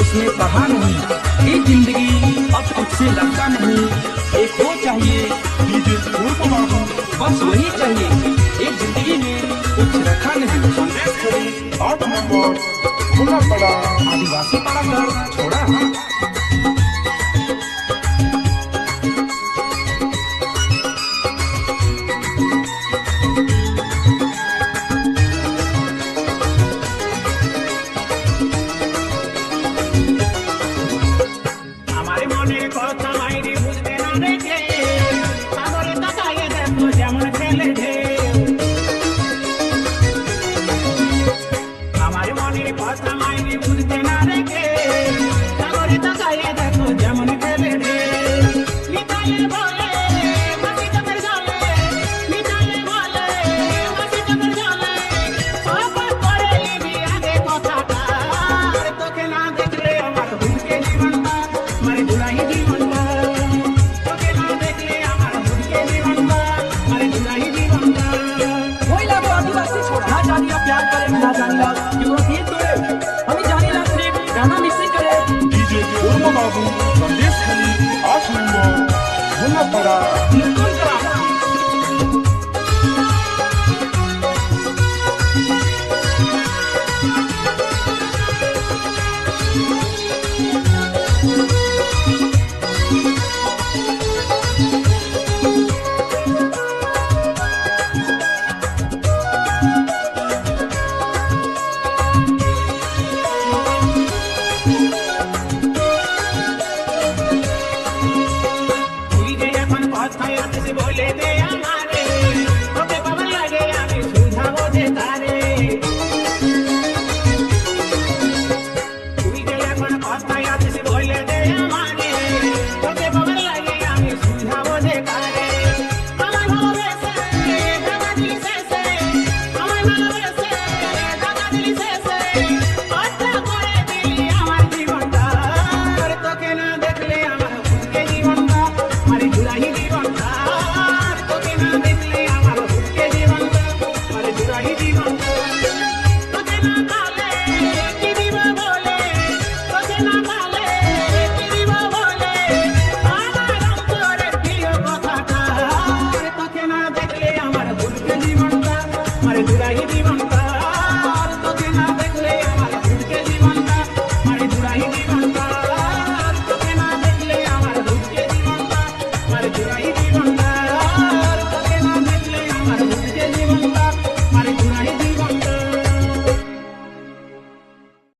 इसने पढ़ा नहीं, ये जिंदगी अब खुद से लगता नहीं। एक वो चाहिए बस वही चाहिए, एक जिंदगी में कुछ रखा नहीं। संदेश खड़ी 8 नंबर खुला पड़ा आदिवासी पारा कर छोड़ा। हमारे मने কথা মাইরি বুঝবে না রে, সাগরে তাকাইয়ে দেখো যেমন খেলে